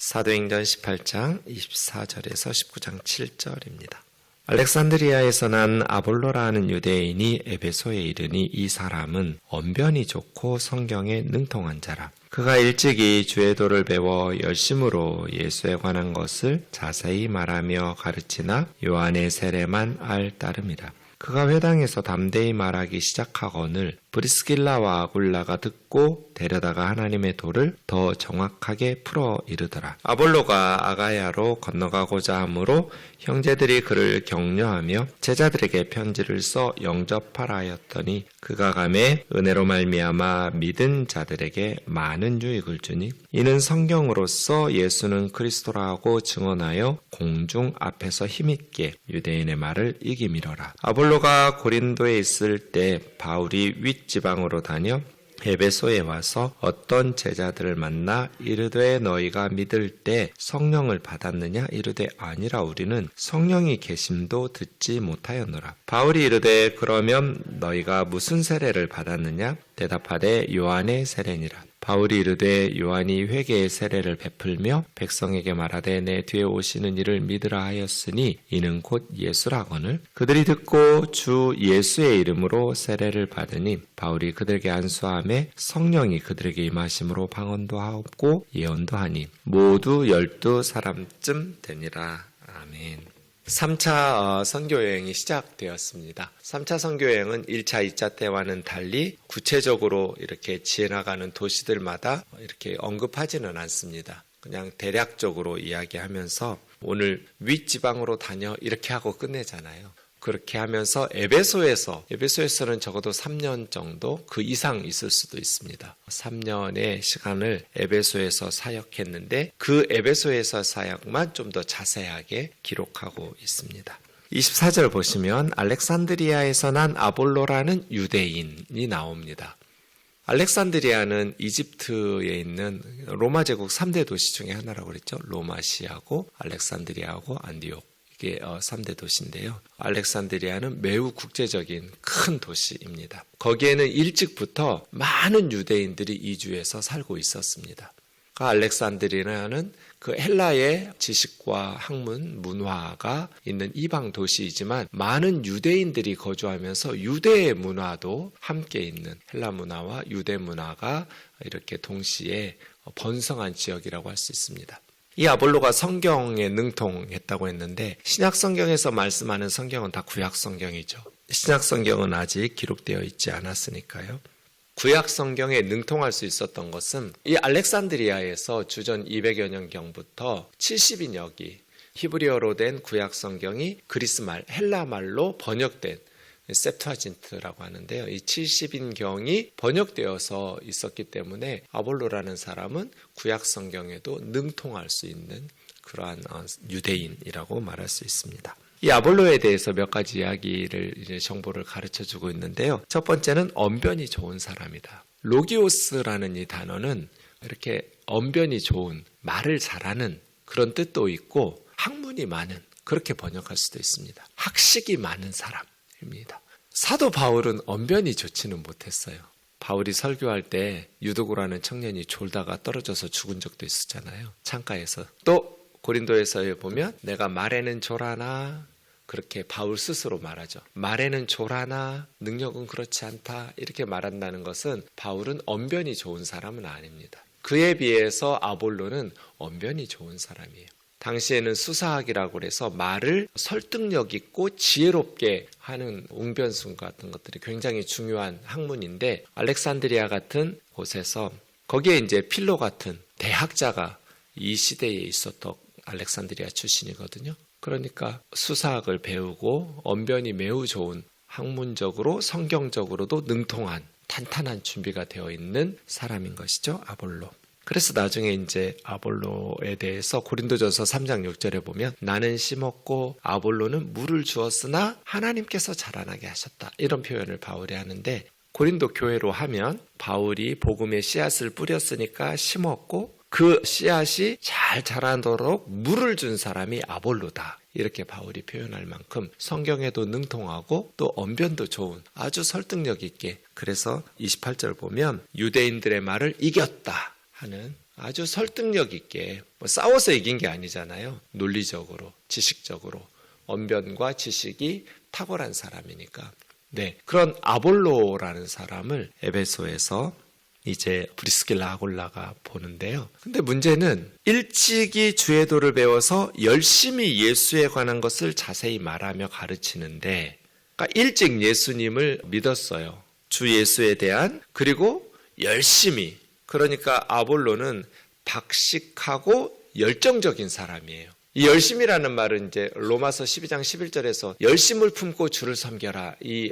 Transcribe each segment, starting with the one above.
사도행전 18장 24절에서 19장 7절입니다. 알렉산드리아에서 난 아볼로라 하는 유대인이 에베소에 이르니 이 사람은 언변이 좋고 성경에 능통한 자라. 그가 일찍이 주의 도를 배워 열심으로 예수에 관한 것을 자세히 말하며 가르치나 요한의 세례만 알 따름이라. 그가 회당에서 담대히 말하기 시작하거늘 브리스길라와 아굴라가 듣고 데려다가 하나님의 도를 더 정확하게 풀어 이르더라. 아볼로가 아가야로 건너가고자 하므로 형제들이 그를 격려하며 제자들에게 편지를 써 영접하라 하였더니 그가 가매 은혜로 말미암아 믿은 자들에게 많은 유익을 주니 이는 성경으로서 예수는 그리스도라 하고 증언하여 공중 앞에서 힘있게 유대인의 말을 이기미러라. 아볼로가 고린도에 있을 때 바울이 윗지방으로 다녀 에베소에 와서 어떤 제자들을 만나 이르되 너희가 믿을 때 성령을 받았느냐 이르되 아니라 우리는 성령이 계심도 듣지 못하였노라. 바울이 이르되 그러면 너희가 무슨 세례를 받았느냐 대답하되 요한의 세례니라. 바울이 이르되 요한이 회개의 세례를 베풀며 백성에게 말하되 내 뒤에 오시는 이를 믿으라 하였으니 이는 곧 예수라거늘 그들이 듣고 주 예수의 이름으로 세례를 받으니 바울이 그들에게 안수하매 성령이 그들에게 임하심으로 방언도 하옵고 예언도 하니 모두 12사람쯤 되니라. 아멘. 3차 선교여행이 시작되었습니다. 3차 선교여행은 1차, 2차 때와는 달리 구체적으로 이렇게 지나가는 도시들마다 이렇게 언급하지는 않습니다. 그냥 대략적으로 이야기하면서 오늘 윗지방으로 다녀 이렇게 하고 끝내잖아요. 그렇게 하면서 에베소에서는 적어도 3년 정도 그 이상 있을 수도 있습니다. 3년의 시간을 에베소에서 사역했는데 그 에베소에서 사역만 좀 더 자세하게 기록하고 있습니다. 24절 보시면 알렉산드리아에서 난 아볼로라는 유대인이 나옵니다. 알렉산드리아는 이집트에 있는 로마 제국 3대 도시 중에 하나라고 그랬죠. 로마시하고 알렉산드리아하고 안디옥. 이게 3대 도시인데요. 알렉산드리아는 매우 국제적인 큰 도시입니다. 거기에는 일찍부터 많은 유대인들이 이주해서 살고 있었습니다. 알렉산드리아는 그 헬라의 지식과 학문, 문화가 있는 이방 도시이지만 많은 유대인들이 거주하면서 유대의 문화도 함께 있는 헬라 문화와 유대 문화가 이렇게 동시에 번성한 지역이라고 할 수 있습니다. 이 아볼로가 성경에 능통했다고 했는데 신약 성경에서 말씀하는 성경은 다 구약 성경이죠. 신약 성경은 아직 기록되어 있지 않았으니까요. 구약 성경에 능통할 수 있었던 것은 이 알렉산드리아에서 주전 200여 년경부터 70인역이 히브리어로 된 구약 성경이 그리스말, 헬라말로 번역된 셉투아진트라고 하는데요. 이 70인경이 번역되어서 있었기 때문에 아볼로라는 사람은 구약 성경에도 능통할 수 있는 그러한 유대인이라고 말할 수 있습니다. 이 아볼로에 대해서 몇 가지 이야기를 정보를 가르쳐주고 있는데요. 첫 번째는 언변이 좋은 사람이다. 로기오스라는 이 단어는 이렇게 언변이 좋은, 말을 잘하는 그런 뜻도 있고 학문이 많은 그렇게 번역할 수도 있습니다. 학식이 많은 사람입니다. 사도 바울은 언변이 좋지는 못했어요. 바울이 설교할 때 유도고라는 청년이 졸다가 떨어져서 죽은 적도 있었잖아요. 창가에서. 또 고린도에서 보면 내가 말에는 졸하나 그렇게 바울 스스로 말하죠. 말에는 졸하나 능력은 그렇지 않다 이렇게 말한다는 것은 바울은 언변이 좋은 사람은 아닙니다. 그에 비해서 아볼로는 언변이 좋은 사람이에요. 당시에는 수사학이라고 해서 말을 설득력 있고 지혜롭게 하는 웅변순 같은 것들이 굉장히 중요한 학문인데 알렉산드리아 같은 곳에서 거기에 이제 필로 같은 대학자가 이 시대에 있었던 알렉산드리아 출신이거든요. 그러니까 수사학을 배우고 언변이 매우 좋은 학문적으로 성경적으로도 능통한 탄탄한 준비가 되어 있는 사람인 것이죠. 아볼로. 그래서 나중에 이제 아볼로에 대해서 고린도전서 3장 6절에 보면 나는 심었고 아볼로는 물을 주었으나 하나님께서 자라나게 하셨다. 이런 표현을 바울이 하는데 고린도 교회로 하면 바울이 복음의 씨앗을 뿌렸으니까 심었고 그 씨앗이 잘 자라도록 물을 준 사람이 아볼로다. 이렇게 바울이 표현할 만큼 성경에도 능통하고 또 언변도 좋은 아주 설득력 있게 그래서 28절 보면 유대인들의 말을 이겼다. 하는 아주 설득력 있게 싸워서 이긴 게 아니잖아요. 논리적으로, 지식적으로 언변과 지식이 탁월한 사람이니까. 네, 그런 아볼로라는 사람을 에베소에서 이제 브리스길라 아굴라가 보는데요. 근데 문제는 일찍이 주의 도를 배워서 열심히 예수에 관한 것을 자세히 말하며 가르치는데, 그러니까 일찍 예수님을 믿었어요. 주 예수에 대한, 그리고 열심히, 그러니까 아볼로는 박식하고 열정적인 사람이에요. 이 열심이라는 말은 이제 로마서 12장 11절에서 열심을 품고 주를 섬겨라, 이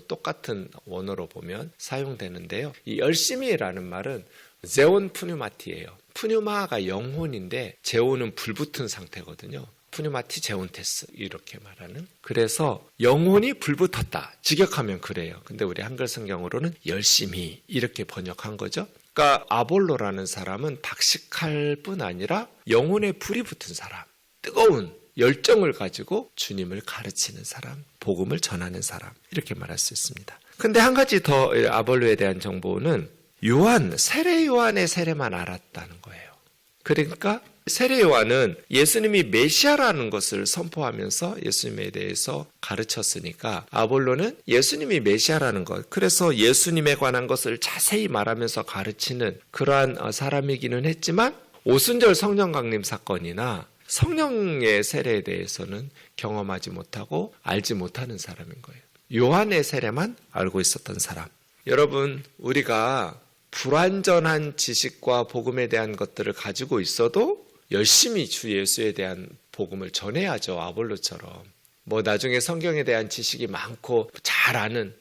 똑같은 원어로 보면 사용되는데요. 이 열심이라는 말은 제온 푸뉴마티예요. 푸뉴마가 영혼인데 제온은 불붙은 상태거든요. 푸뉴마티 제온테스 이렇게 말하는. 그래서 영혼이 불붙었다, 직역하면 그래요. 근데 우리 한글 성경으로는 열심히 이렇게 번역한 거죠. 그러니까 아볼로라는 사람은 박식할 뿐 아니라 영혼에 불이 붙은 사람, 뜨거운 열정을 가지고 주님을 가르치는 사람, 복음을 전하는 사람, 이렇게 말할 수 있습니다. 근데 한 가지 더 아볼로에 대한 정보는 세례 요한의 세례만 알았다는 거예요. 그러니까 세례 요한은 예수님이 메시아라는 것을 선포하면서 예수님에 대해서 가르쳤으니까 아볼로는 예수님이 메시아라는 것, 그래서 예수님에 관한 것을 자세히 말하면서 가르치는 그러한 사람이기는 했지만 오순절 성령 강림 사건이나 성령의 세례에 대해서는 경험하지 못하고 알지 못하는 사람인 거예요. 요한의 세례만 알고 있었던 사람. 여러분, 우리가 불완전한 지식과 복음에 대한 것들을 가지고 있어도 열심히 주 예수에 대한 복음을 전해야죠. 아볼로처럼. 나중에 성경에 대한 지식이 많고 잘 아는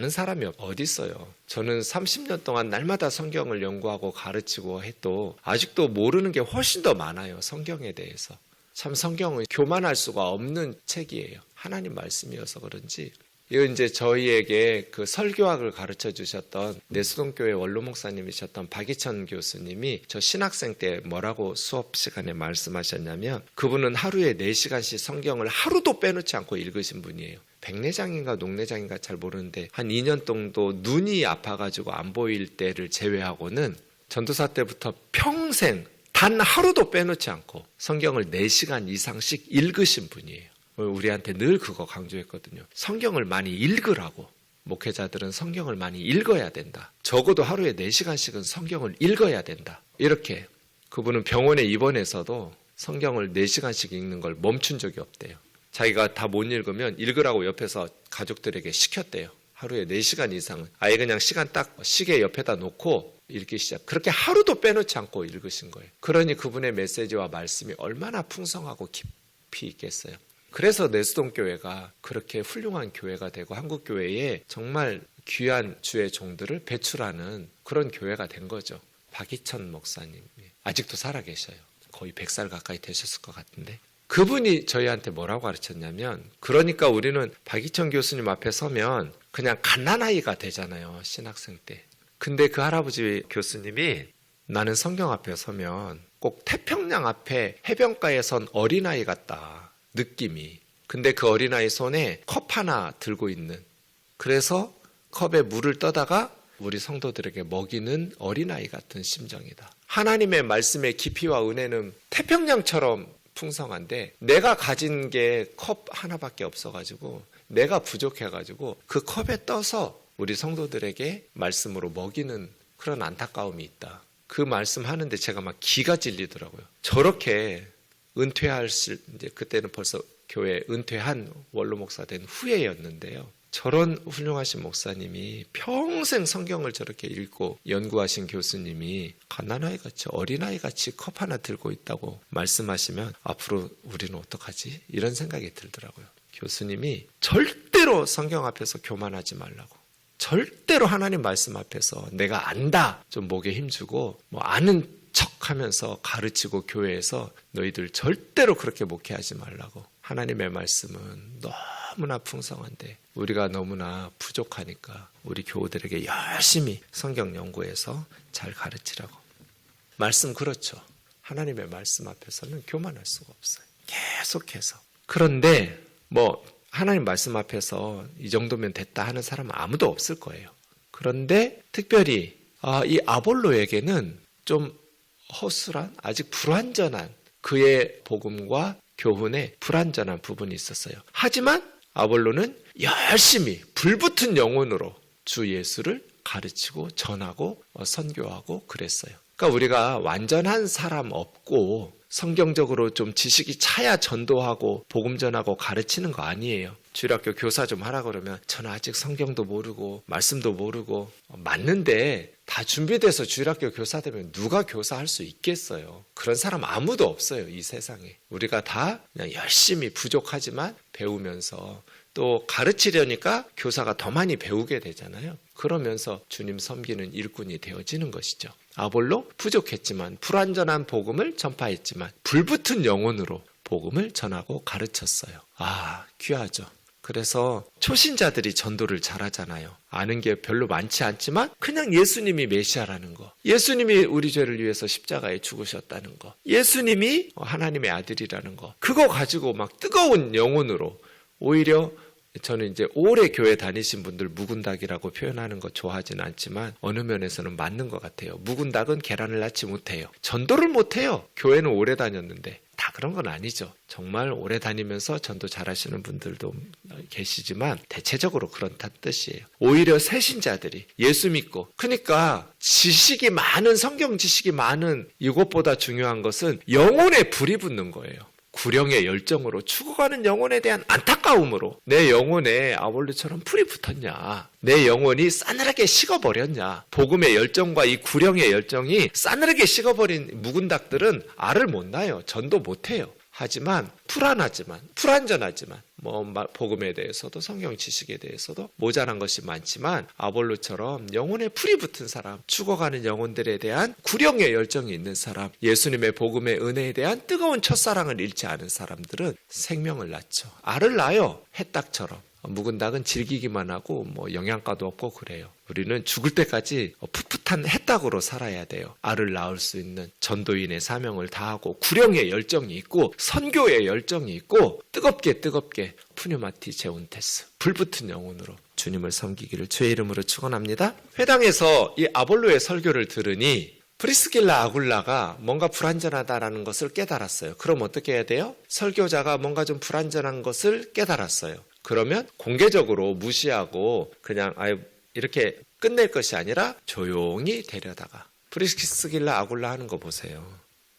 사람이 어디 있어요. 저는 30년 동안 날마다 성경을 연구하고 가르치고 해도 아직도 모르는 게 훨씬 더 많아요. 성경에 대해서. 참 성경은 교만할 수가 없는 책이에요. 하나님 말씀이어서 그런지. 이건 이제 저희에게 그 설교학을 가르쳐 주셨던 내수동교회 원로 목사님이셨던 박이천 교수님이 저 신학생 때 뭐라고 수업 시간에 말씀하셨냐면, 그분은 하루에 4시간씩 성경을 하루도 빼놓지 않고 읽으신 분이에요. 백내장인가 녹내장인가 잘 모르는데 한 2년 정도 눈이 아파가지고 안 보일 때를 제외하고는 전도사 때부터 평생 단 하루도 빼놓지 않고 성경을 4시간 이상씩 읽으신 분이에요. 우리한테 늘 그거 강조했거든요. 성경을 많이 읽으라고. 목회자들은 성경을 많이 읽어야 된다. 적어도 하루에 4시간씩은 성경을 읽어야 된다. 이렇게. 그분은 병원에 입원해서도 성경을 4시간씩 읽는 걸 멈춘 적이 없대요. 자기가 다 못 읽으면 읽으라고 옆에서 가족들에게 시켰대요. 하루에 4시간 이상은. 아예 그냥 시간 딱 시계 옆에다 놓고 읽기 시작. 그렇게 하루도 빼놓지 않고 읽으신 거예요. 그러니 그분의 메시지와 말씀이 얼마나 풍성하고 깊이 있겠어요. 그래서 내수동교회가 그렇게 훌륭한 교회가 되고 한국 교회에 정말 귀한 주의 종들을 배출하는 그런 교회가 된 거죠. 박이천 목사님 아직도 살아계셔요. 거의 100살 가까이 되셨을 것 같은데, 그분이 저희한테 뭐라고 가르쳤냐면, 그러니까 우리는 박이천 교수님 앞에 서면 그냥 갓난아이가 되잖아요, 신학생 때. 근데 그 할아버지 교수님이 나는 성경 앞에 서면 꼭 태평양 앞에 해변가에 선 어린아이 같다, 느낌이. 근데 그 어린아이 손에 컵 하나 들고 있는, 그래서 컵에 물을 떠다가 우리 성도들에게 먹이는 어린아이 같은 심정이다. 하나님의 말씀의 깊이와 은혜는 태평양처럼 풍성한데 내가 가진 게 컵 하나밖에 없어가지고, 내가 부족해가지고 그 컵에 떠서 우리 성도들에게 말씀으로 먹이는 그런 안타까움이 있다. 그 말씀 하는데 제가 막 기가 질리더라고요. 저렇게 이제 그때는 벌써 교회 은퇴한 원로 목사 된 후에였는데요. 저런 훌륭하신 목사님이 평생 성경을 저렇게 읽고 연구하신 교수님이 갓난아이같이 어린아이같이 컵 하나 들고 있다고 말씀하시면 앞으로 우리는 어떡하지? 이런 생각이 들더라고요. 교수님이 절대로 성경 앞에서 교만하지 말라고, 절대로 하나님 말씀 앞에서 내가 안다 좀 목에 힘주고 아는 척하면서 가르치고 교회에서 너희들 절대로 그렇게 목회하지 말라고. 하나님의 말씀은 너무나 풍성한데 우리가 너무나 부족하니까 우리 교우들에게 열심히 성경 연구해서 잘 가르치라고. 말씀 그렇죠. 하나님의 말씀 앞에서는 교만할 수가 없어요. 계속해서. 그런데 하나님 말씀 앞에서 이 정도면 됐다 하는 사람은 아무도 없을 거예요. 그런데 특별히 이 아볼로에게는 좀 허술한, 아직 불완전한 그의 복음과 교훈에 불완전한 부분이 있었어요. 하지만 아볼로는 열심히 불붙은 영혼으로 주 예수를 가르치고 전하고 선교하고 그랬어요. 그러니까 우리가 완전한 사람 없고 성경적으로 좀 지식이 차야 전도하고 복음 전하고 가르치는 거 아니에요. 주일학교 교사 좀 하라 그러면 저는 아직 성경도 모르고 말씀도 모르고, 맞는데 다 준비돼서 주일학교 교사 되면 누가 교사할 수 있겠어요. 그런 사람 아무도 없어요, 이 세상에. 우리가 다 그냥 열심히 부족하지만 배우면서 또 가르치려니까 교사가 더 많이 배우게 되잖아요. 그러면서 주님 섬기는 일꾼이 되어지는 것이죠. 아볼로 부족했지만 불완전한 복음을 전파했지만 불붙은 영혼으로 복음을 전하고 가르쳤어요. 귀하죠. 그래서 초신자들이 전도를 잘하잖아요. 아는 게 별로 많지 않지만 그냥 예수님이 메시아라는 거, 예수님이 우리 죄를 위해서 십자가에 죽으셨다는 거, 예수님이 하나님의 아들이라는 거, 그거 가지고 막 뜨거운 영혼으로, 오히려 저는 이제 오래 교회 다니신 분들 묵은 닭이라고 표현하는 거 좋아하지는 않지만 어느 면에서는 맞는 것 같아요. 묵은 닭은 계란을 낳지 못해요. 전도를 못해요. 교회는 오래 다녔는데. 다 그런 건 아니죠. 정말 오래 다니면서 전도 잘하시는 분들도 계시지만 대체적으로 그렇다는 뜻이에요. 오히려 새신자들이 예수 믿고, 그러니까 지식이 많은, 성경 지식이 많은 이것보다 중요한 것은 영혼에 불이 붙는 거예요. 구령의 열정으로, 죽어가는 영혼에 대한 안타까움으로 내 영혼에 아볼로처럼 풀이 붙었냐, 내 영혼이 싸늘하게 식어버렸냐. 복음의 열정과 이 구령의 열정이 싸늘하게 식어버린 묵은 닭들은 알을 못 낳아요. 전도 못해요. 하지만 불안하지만, 불완전하지만, 복음에 대해서도 성경 지식에 대해서도 모자란 것이 많지만 아볼로처럼 영혼에 풀이 붙은 사람, 죽어가는 영혼들에 대한 구령의 열정이 있는 사람, 예수님의 복음의 은혜에 대한 뜨거운 첫사랑을 잃지 않은 사람들은 생명을 낳죠. 알을 낳아요. 햇닭처럼. 묵은 닭은 질기기만 하고 영양가도 없고 그래요. 우리는 죽을 때까지 풋풋한 햇닭으로 살아야 돼요. 알을 낳을 수 있는 전도인의 사명을 다하고 구령의 열정이 있고 선교의 열정이 있고 뜨겁게 푸뉴마티 제운테스, 불붙은 영혼으로 주님을 섬기기를 주의 이름으로 축원합니다. 회당에서 이 아볼로의 설교를 들으니 프리스길라 아굴라가 뭔가 불완전하다라는 것을 깨달았어요. 그럼 어떻게 해야 돼요? 설교자가 뭔가 좀 불완전한 것을 깨달았어요. 그러면 공개적으로 무시하고 그냥 이렇게 끝낼 것이 아니라 조용히 데려다가, 프리스길라 아굴라 하는 거 보세요.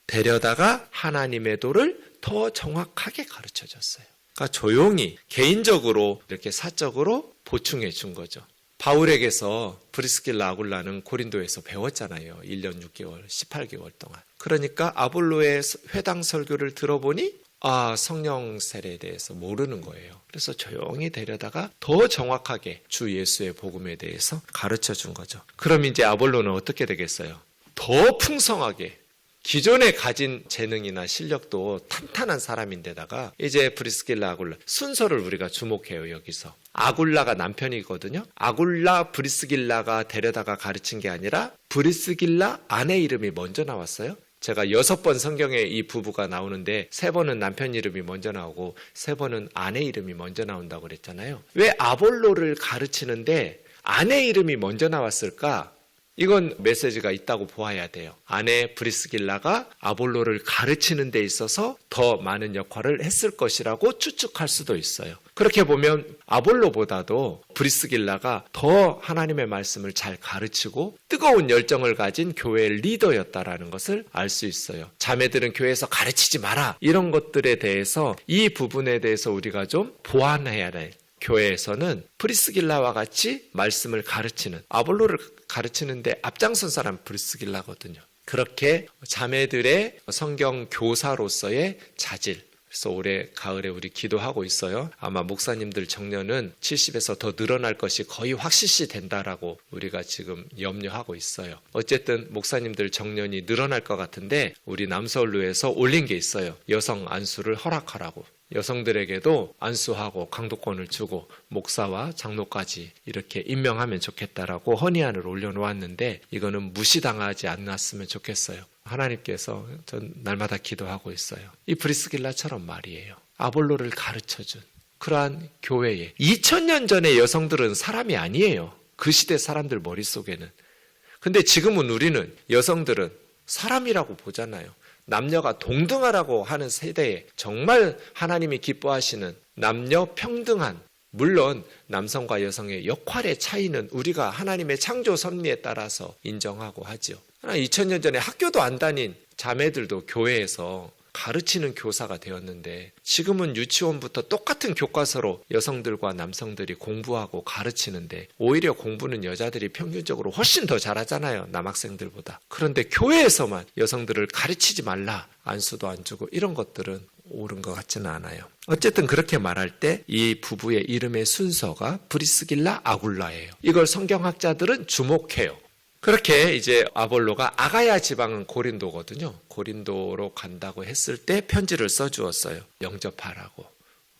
데려다가 하나님의 도를 더 정확하게 가르쳐줬어요. 그러니까 조용히 개인적으로 이렇게 사적으로 보충해 준 거죠. 바울에게서 프리스길라 아굴라는 고린도에서 배웠잖아요. 1년 6개월, 18개월 동안. 그러니까 아볼로의 회당 설교를 들어보니 성령 세례에 대해서 모르는 거예요. 그래서 조용히 데려다가 더 정확하게 주 예수의 복음에 대해서 가르쳐 준 거죠. 그럼 이제 아볼로는 어떻게 되겠어요? 더 풍성하게, 기존에 가진 재능이나 실력도 탄탄한 사람인데다가 이제 프리스길라 아굴라, 순서를 우리가 주목해요. 여기서 아굴라가 남편이거든요. 아굴라 브리스길라가 데려다가 가르친 게 아니라 브리스길라 아내 이름이 먼저 나왔어요. 제가 6번 성경에 이 부부가 나오는데 3번은 남편 이름이 먼저 나오고 3번은 아내 이름이 먼저 나온다고 그랬잖아요. 왜 아볼로를 가르치는데 아내 이름이 먼저 나왔을까? 이건 메시지가 있다고 보아야 돼요. 아내 브리스길라가 아볼로를 가르치는 데 있어서 더 많은 역할을 했을 것이라고 추측할 수도 있어요. 그렇게 보면 아볼로보다도 브리스길라가 더 하나님의 말씀을 잘 가르치고 뜨거운 열정을 가진 교회의 리더였다라는 것을 알 수 있어요. 자매들은 교회에서 가르치지 마라, 이런 것들에 대해서, 이 부분에 대해서 우리가 좀 보완해야 돼. 교회에서는 프리스길라와 같이 말씀을 가르치는, 아볼로를 가르치는데 앞장선 사람 프리스길라거든요. 그렇게 자매들의 성경 교사로서의 자질, 그래서 올해 가을에 우리 기도하고 있어요. 아마 목사님들 정년은 70에서 더 늘어날 것이 거의 확실시 된다라고 우리가 지금 염려하고 있어요. 어쨌든 목사님들 정년이 늘어날 것 같은데 우리 남서울로에서 올린 게 있어요. 여성 안수를 허락하라고. 여성들에게도 안수하고 강도권을 주고 목사와 장로까지 이렇게 임명하면 좋겠다라고 헌의안을 올려놓았는데 이거는 무시당하지 않았으면 좋겠어요. 하나님께서 전 날마다 기도하고 있어요. 이 브리스길라처럼 말이에요. 아볼로를 가르쳐준 그러한 교회에 2000년 전의 여성들은 사람이 아니에요. 그 시대 사람들 머릿속에는. 근데 지금은 우리는, 여성들은 사람이라고 보잖아요. 남녀가 동등하라고 하는 세대에 정말 하나님이 기뻐하시는 남녀 평등한, 물론 남성과 여성의 역할의 차이는 우리가 하나님의 창조 섭리에 따라서 인정하고 하죠. 2000년 전에 학교도 안 다닌 자매들도 교회에서 가르치는 교사가 되었는데 지금은 유치원부터 똑같은 교과서로 여성들과 남성들이 공부하고 가르치는데 오히려 공부는 여자들이 평균적으로 훨씬 더 잘하잖아요. 남학생들보다. 그런데 교회에서만 여성들을 가르치지 말라. 안수도 안 주고 이런 것들은 옳은 것 같지는 않아요. 어쨌든 그렇게 말할 때 이 부부의 이름의 순서가 브리스길라 아굴라예요. 이걸 성경학자들은 주목해요. 그렇게 이제 아볼로가 아가야 지방은 고린도거든요. 고린도로 간다고 했을 때 편지를 써주었어요. 영접하라고.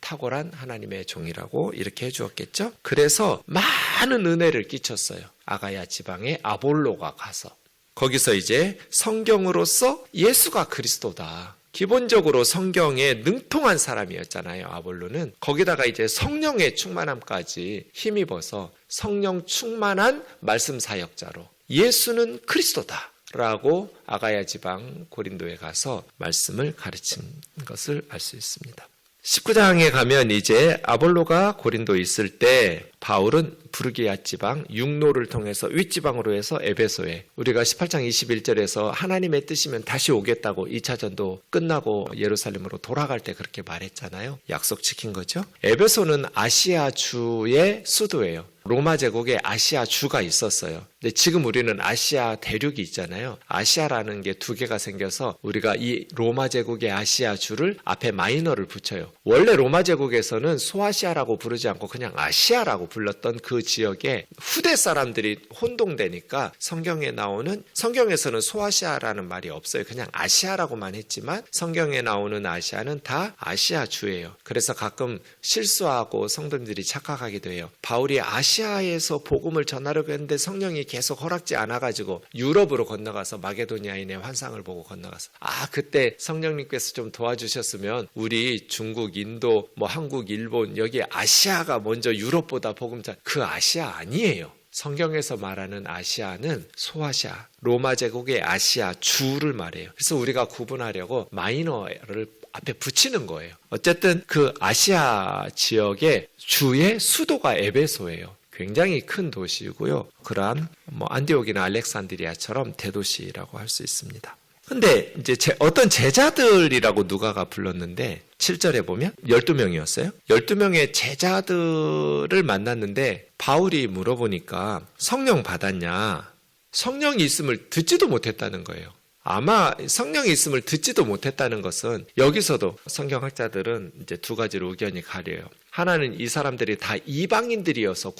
탁월한 하나님의 종이라고 이렇게 해주었겠죠. 그래서 많은 은혜를 끼쳤어요. 아가야 지방에 아볼로가 가서. 거기서 이제 성경으로서 예수가 그리스도다. 기본적으로 성경에 능통한 사람이었잖아요. 아볼로는. 거기다가 이제 성령의 충만함까지 힘입어서 성령 충만한 말씀 사역자로 예수는 그리스도다 라고 아가야 지방 고린도에 가서 말씀을 가르친 것을 알 수 있습니다. 19장에 가면 이제 아볼로가 고린도에 있을 때 바울은 부르기아 지방 육로를 통해서 윗지방으로 해서 에베소에, 우리가 18장 21절에서 하나님의 뜻이면 다시 오겠다고 2차 전도 끝나고 예루살렘으로 돌아갈 때 그렇게 말했잖아요. 약속 지킨 거죠. 에베소는 아시아 주의 수도예요. 로마 제국에 아시아 주가 있었어요. 근데 지금 우리는 아시아 대륙이 있잖아요. 아시아라는 게 두 개가 생겨서 우리가 이 로마 제국의 아시아 주를 앞에 마이너를 붙여요. 원래 로마 제국에서는 소아시아라고 부르지 않고 그냥 아시아라고 불렀던 그 지역에 후대 사람들이 혼동되니까 성경에서는 소아시아라는 말이 없어요. 그냥 아시아라고만 했지만 성경에 나오는 아시아는 다 아시아 주예요. 그래서 가끔 실수하고 성도님들이 착각하기도 해요. 바울이 아시아에서 복음을 전하려고 했는데 성령이 계속 허락지 않아가지고 유럽으로 건너가서 마게도니아인의 환상을 보고 건너가서 그때 성령님께서 좀 도와주셨으면 우리 중국, 인도, 한국, 일본 여기 아시아가 먼저 유럽보다 복음 그 아시아 아니에요. 성경에서 말하는 아시아는 소아시아, 로마 제국의 아시아 주를 말해요. 그래서 우리가 구분하려고 마이너를 앞에 붙이는 거예요. 어쨌든 그 아시아 지역의 주의 수도가 에베소예요. 굉장히 큰 도시이고요. 그러한 안디옥이나 알렉산드리아처럼 대도시라고 할 수 있습니다. 근데 이제 어떤 제자들이라고 누가가 불렀는데 7절에 보면 12명이었어요. 12명의 제자들을 만났는데 바울이 물어보니까 성령 받았냐? 성령이 있음을 듣지도 못했다는 거예요. 아마 성령이 있음을 듣지도 못했다는 것은 여기서도 성경학자들은 이제 두 가지로 의견이 가려요. 하나는 이 사람들이 다 이방인들이어서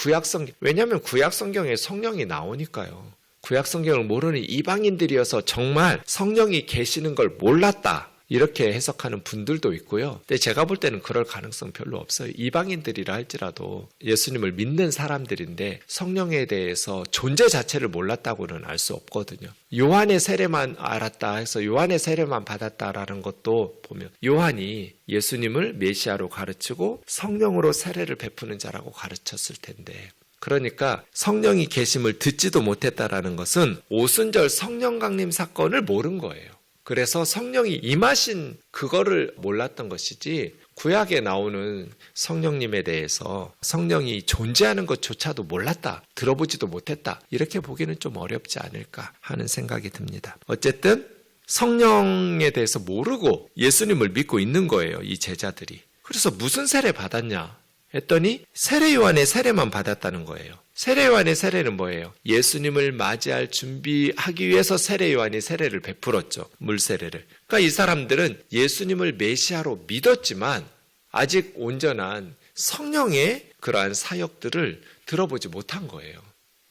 왜냐하면 구약성경에 성령이 나오니까요. 구약성경을 모르는 이방인들이어서 정말 성령이 계시는 걸 몰랐다. 이렇게 해석하는 분들도 있고요. 근데 제가 볼 때는 그럴 가능성 별로 없어요. 이방인들이라 할지라도 예수님을 믿는 사람들인데 성령에 대해서 존재 자체를 몰랐다고는 알 수 없거든요. 요한의 세례만 알았다 해서 요한의 세례만 받았다라는 것도 보면 요한이 예수님을 메시아로 가르치고 성령으로 세례를 베푸는 자라고 가르쳤을 텐데, 그러니까 성령이 계심을 듣지도 못했다라는 것은 오순절 성령 강림 사건을 모른 거예요. 그래서 성령이 임하신 그거를 몰랐던 것이지 구약에 나오는 성령님에 대해서 성령이 존재하는 것조차도 몰랐다, 들어보지도 못했다, 이렇게 보기는 좀 어렵지 않을까 하는 생각이 듭니다. 어쨌든 성령에 대해서 모르고 예수님을 믿고 있는 거예요, 이 제자들이. 그래서 무슨 세례 받았냐 했더니 세례 요한의 세례만 받았다는 거예요. 세례 요한의 세례는 뭐예요? 예수님을 맞이할 준비하기 위해서 세례 요한이 세례를 베풀었죠. 물세례를. 그러니까 이 사람들은 예수님을 메시아로 믿었지만 아직 온전한 성령의 그러한 사역들을 들어보지 못한 거예요.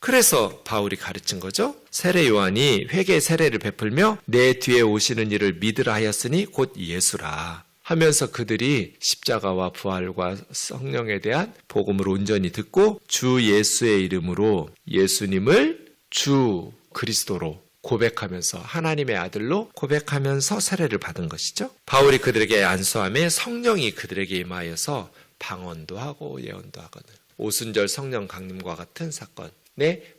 그래서 바울이 가르친 거죠. 세례 요한이 회개 세례를 베풀며 내 뒤에 오시는 이를 믿으라 하였으니 곧 예수라 하면서 그들이 십자가와 부활과 성령에 대한 복음을 온전히 듣고 주 예수의 이름으로 예수님을 주 그리스도로 고백하면서 하나님의 아들로 고백하면서 세례를 받은 것이죠. 바울이 그들에게 안수함에 성령이 그들에게 임하여서 방언도 하고 예언도 하거든. 오순절 성령 강림과 같은 사건.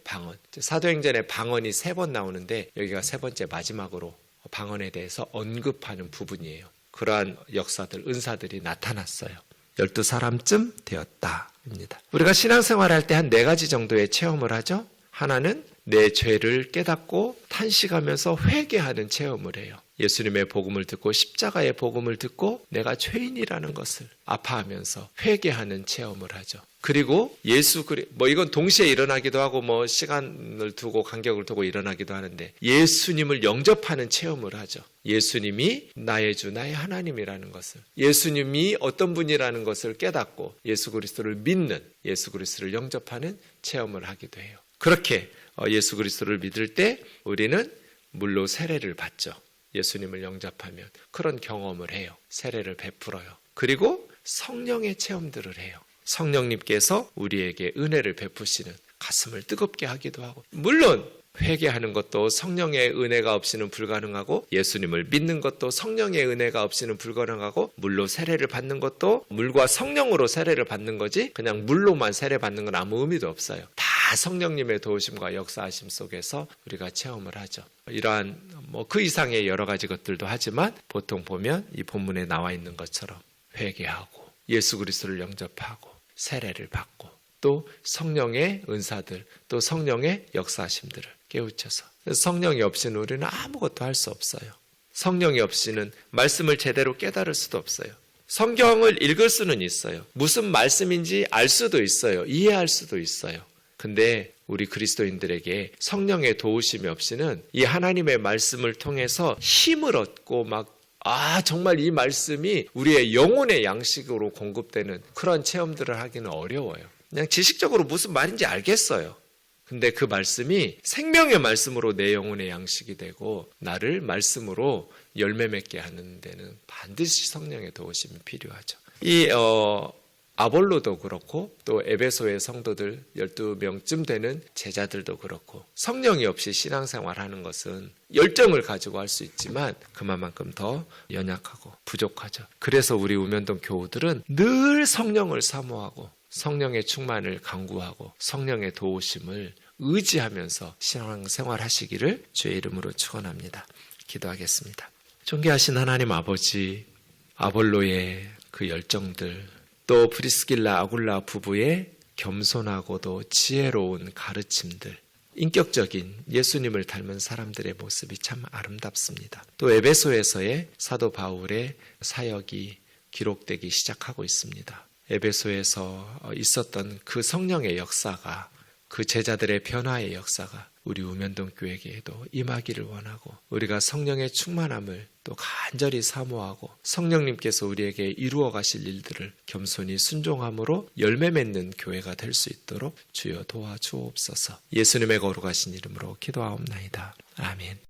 방언. 사도행전에 방언이 3번 나오는데 여기가 3번째 마지막으로 방언에 대해서 언급하는 부분이에요. 그러한 역사들, 은사들이 나타났어요. 12사람쯤 되었다입니다. 우리가 신앙생활할 때 한 4가지 정도의 체험을 하죠. 하나는 내 죄를 깨닫고 탄식하면서 회개하는 체험을 해요. 예수님의 복음을 듣고 십자가의 복음을 듣고 내가 죄인이라는 것을 아파하면서 회개하는 체험을 하죠. 그리고 이건 동시에 일어나기도 하고 시간을 두고 간격을 두고 일어나기도 하는데 예수님을 영접하는 체험을 하죠. 예수님이 나의 주, 나의 하나님이라는 것을, 예수님이 어떤 분이라는 것을 깨닫고 예수 그리스도를 믿는, 예수 그리스도를 영접하는 체험을 하기도 해요. 그렇게 예수 그리스도를 믿을 때 우리는 물로 세례를 받죠. 예수님을 영접하면 그런 경험을 해요. 세례를 베풀어요. 그리고 성령의 체험들을 해요. 성령님께서 우리에게 은혜를 베푸시는, 가슴을 뜨겁게 하기도 하고, 물론 회개하는 것도 성령의 은혜가 없이는 불가능하고, 예수님을 믿는 것도 성령의 은혜가 없이는 불가능하고, 물로 세례를 받는 것도 물과 성령으로 세례를 받는 거지 그냥 물로만 세례 받는 건 아무 의미도 없어요. 다 성령님의 도우심과 역사하심 속에서 우리가 체험을 하죠. 이러한 그 이상의 여러 가지 것들도 하지만 보통 보면 이 본문에 나와 있는 것처럼 회개하고 예수 그리스도를 영접하고 세례를 받고 또 성령의 은사들, 또 성령의 역사하심들을 깨우쳐서, 성령이 없이는 우리는 아무것도 할 수 없어요. 성령이 없이는 말씀을 제대로 깨달을 수도 없어요. 성경을 읽을 수는 있어요. 무슨 말씀인지 알 수도 있어요. 이해할 수도 있어요. 근데 우리 그리스도인들에게 성령의 도우심이 없이는 이 하나님의 말씀을 통해서 힘을 얻고 정말 이 말씀이 우리의 영혼의 양식으로 공급되는 그런 체험들을 하기는 어려워요. 그냥 지식적으로 무슨 말인지 알겠어요. 근데 그 말씀이 생명의 말씀으로 내 영혼의 양식이 되고 나를 말씀으로 열매 맺게 하는 데는 반드시 성령의 도우심이 필요하죠. 이 아볼로도 그렇고 또 에베소의 성도들 12명쯤 되는 제자들도 그렇고 성령이 없이 신앙생활하는 것은 열정을 가지고 할 수 있지만 그만큼 더 연약하고 부족하죠. 그래서 우리 우면동 교우들은 늘 성령을 사모하고 성령의 충만을 간구하고 성령의 도우심을 의지하면서 신앙생활 하시기를 주의 이름으로 축원합니다. 기도하겠습니다. 존귀하신 하나님 아버지, 아볼로의 그 열정들, 또 브리스길라 아굴라 부부의 겸손하고도 지혜로운 가르침들, 인격적인 예수님을 닮은 사람들의 모습이 참 아름답습니다. 또 에베소에서의 사도 바울의 사역이 기록되기 시작하고 있습니다. 에베소에서 있었던 그 성령의 역사가, 그 제자들의 변화의 역사가 우리 우면동 교회에게도 임하기를 원하고, 우리가 성령의 충만함을 또 간절히 사모하고 성령님께서 우리에게 이루어 가실 일들을 겸손히 순종함으로 열매 맺는 교회가 될 수 있도록 주여 도와주옵소서. 예수님의 거룩하신 이름으로 기도하옵나이다. 아멘.